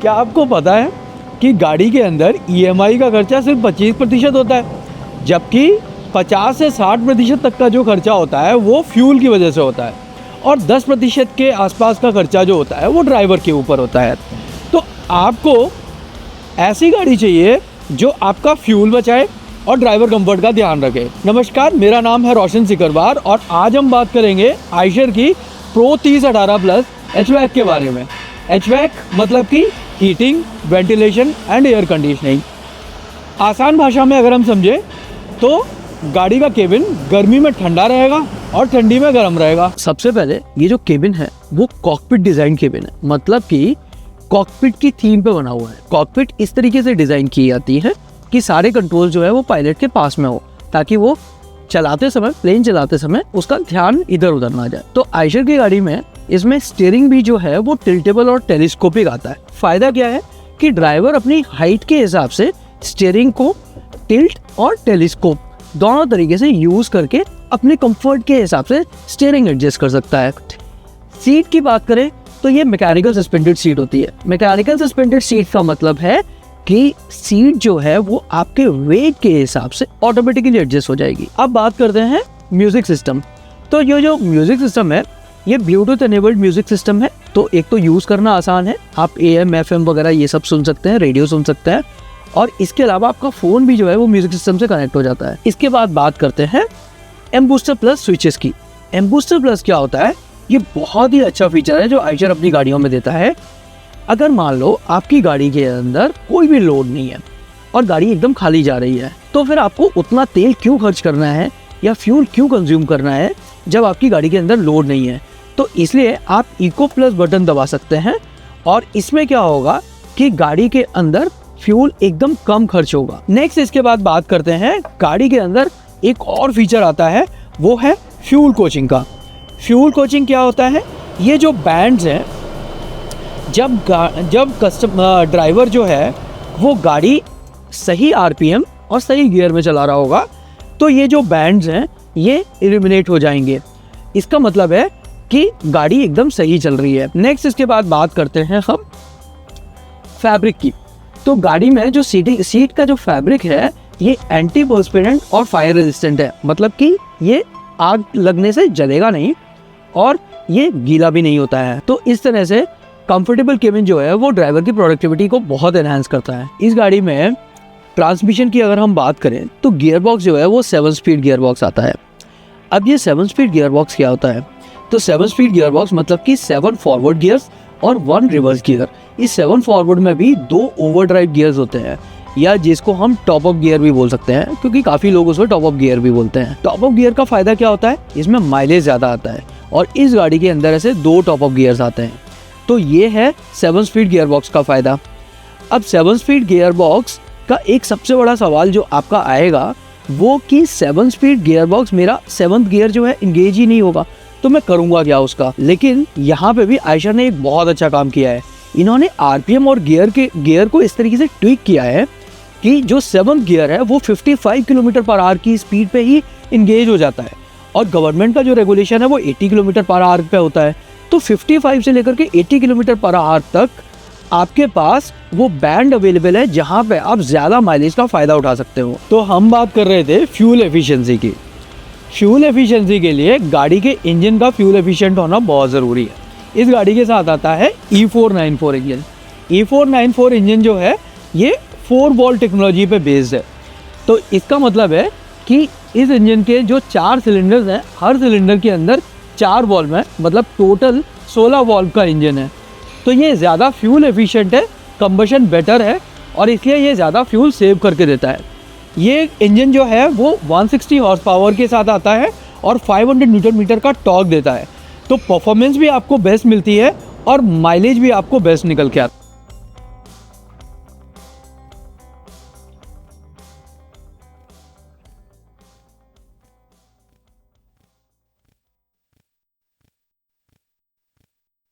क्या आपको पता है कि गाड़ी के अंदर EMI का खर्चा सिर्फ 25% होता है, जबकि 50 से 60% तक का जो खर्चा होता है वो फ्यूल की वजह से होता है, और 10% के आसपास का खर्चा जो होता है वो ड्राइवर के ऊपर होता है। तो आपको ऐसी गाड़ी चाहिए जो आपका फ्यूल बचाए और ड्राइवर कंफर्ट का ध्यान रखे। नमस्कार, मेरा नाम है रोशन सिकरवार और आज हम बात करेंगे आइशर की प्रो 3018 प्लस हैचबैक के बारे में। हैचबैक मतलब कि heating, ventilation and air conditioning. आसान भाषा में अगर हम समझे तो गाड़ी का केबिन गर्मी में ठंडा रहेगा और ठंडी में गर्म रहेगा। सबसे पहले ये जो केबिन है वो कॉकपिट डिजाइन केबिन है, मतलब कि कॉकपिट की थीम पे बना हुआ है। कॉकपिट इस तरीके से डिजाइन की जाती है कि सारे कंट्रोल जो है वो पायलट के पास में हो, ताकि वो चलाते समय, प्लेन चलाते समय उसका ध्यान इधर उधर ना जाए। तो आइशर की गाड़ी में इसमें स्टीयरिंग भी जो है वो टिल्टेबल और टेलीस्कोपिक आता है। फायदा क्या है कि ड्राइवर अपनी हाइट के हिसाब से स्टीयरिंग को टिल्ट और टेलीस्कोप दोनों तरीके से यूज करके अपने कंफर्ट के हिसाब से स्टीयरिंग एडजस्ट कर सकता है। सीट की बात करें तो ये मैकेनिकल सस्पेंडेड सीट होती है। मैकेनिकल सस्पेंडेड सीट का मतलब है कि सीट जो है वो आपके वेट के हिसाब से ऑटोमेटिकली एडजस्ट हो जाएगी। अब बात करते हैं म्यूजिक सिस्टम। तो ये जो म्यूजिक सिस्टम है ये ब्लूटूथ एनेबल्ड म्यूजिक सिस्टम है। तो एक तो यूज करना आसान है, आप AM FM वगैरह ये सब सुन सकते हैं, रेडियो सुन सकते हैं, और इसके अलावा आपका फोन भी जो है वो म्यूजिक सिस्टम से कनेक्ट हो जाता है। इसके बाद बात करते हैं M बूस्टर प्लस स्विचेस की। M बूस्टर प्लस क्या होता है? ये बहुत ही अच्छा फीचर है जो आइशर अपनी गाड़ियों में देता है। अगर मान लो आपकी गाड़ी के अंदर कोई भी लोड नहीं है और गाड़ी एकदम खाली जा रही है, तो फिर आपको उतना तेल क्यों खर्च करना है या फ्यूल क्यों कंज्यूम करना है जब आपकी गाड़ी के अंदर लोड नहीं है? तो इसलिए आप इको प्लस बटन दबा सकते हैं और इसमें क्या होगा कि गाड़ी के अंदर फ्यूल एकदम कम खर्च होगा। नेक्स्ट इसके बाद बात करते हैं गाड़ी के अंदर एक और फीचर आता है, वो है फ्यूल कोचिंग का। फ्यूल कोचिंग क्या होता है? ये जो बैंड्स हैं, जब ड्राइवर जो है वो गाड़ी सही RPM और सही गियर में चला रहा होगा तो ये जो बैंड्स हैं ये इल्यूमिनेट हो जाएंगे। इसका मतलब है कि गाड़ी एकदम सही चल रही है। नेक्स्ट इसके बाद बात करते हैं हम फैब्रिक की। तो गाड़ी में जो सीट का जो फैब्रिक है ये एंटी पर्स्पिरेंट और फायर रेजिस्टेंट है, मतलब कि ये आग लगने से जलेगा नहीं और ये गीला भी नहीं होता है। तो इस तरह से कंफर्टेबल केबिन जो है वो ड्राइवर की प्रोडक्टिविटी को बहुत एनहांस करता है। इस गाड़ी में ट्रांसमिशन की अगर हम बात करें तो गियर बॉक्स जो है वो 7 स्पीड गियर बॉक्स आता है। अब ये 7 स्पीड गियर बॉक्स क्या होता है? तो 7 स्पीड गियर बॉक्स मतलब कि 7 फॉरवर्ड गियर्स और 1 रिवर्स गियर। इस 7 फॉरवर्ड में भी 2 ओवरड्राइव गियर्स होते हैं, या जिसको हम टॉप अप गियर भी बोल सकते हैं, क्योंकि काफी लोग उसको टॉप अप गियर भी बोलते हैं। टॉप अप गियर का फायदा क्या होता है? इसमें माइलेज ज्यादा आता है और इस गाड़ी के अंदर ऐसे 2 टॉप अप गियर्स आते हैं। तो ये है 7 स्पीड गियर बॉक्स का फायदा। अब 7 स्पीड गियर बॉक्स का एक सबसे बड़ा सवाल जो आपका आएगा वो कि 7 स्पीड गियर बॉक्स मेरा 7th गियर जो है इंगेज ही नहीं होगा, तो मैं करूंगा क्या उसका? लेकिन यहाँ पे भी आइशर ने एक बहुत अच्छा काम किया है। इन्होंने RPM और गियर को इस तरीके से ट्विक किया है कि जो 7th गियर है वो 55 km/h की स्पीड पे ही इंगेज हो जाता है, और गवर्नमेंट का जो रेगुलेशन है वो 80 km/h पे होता है। तो 55 से लेकर के 80 km/h तक आपके पास वो बैंड अवेलेबल है जहाँ पे आप ज्यादा माइलेज का फायदा उठा सकते हो। तो हम बात कर रहे थे फ्यूल एफिशिएंसी की। फ्यूल एफिशिएंसी के लिए गाड़ी के इंजन का फ्यूल एफिशिएंट होना बहुत ज़रूरी है। इस गाड़ी के साथ आता है E494 इंजन। E494 इंजन जो है ये 4 वॉल्व टेक्नोलॉजी पे बेस्ड है। तो इसका मतलब है कि इस इंजन के जो 4 सिलेंडर्स हैं, हर सिलेंडर के अंदर 4 वॉल्व हैं, मतलब टोटल 16 वॉल्व का इंजन है। तो ये ज़्यादा फ्यूल एफिशिएंट है, कंबशन बेटर है, और इसलिए ये ज़्यादा फ्यूल सेव करके देता है। ये इंजन जो है वो 160 हॉर्स पावर के साथ आता है और 500 न्यूटन मीटर का टॉर्क देता है। तो परफॉर्मेंस भी आपको बेस्ट मिलती है और माइलेज भी आपको बेस्ट निकल के आता है।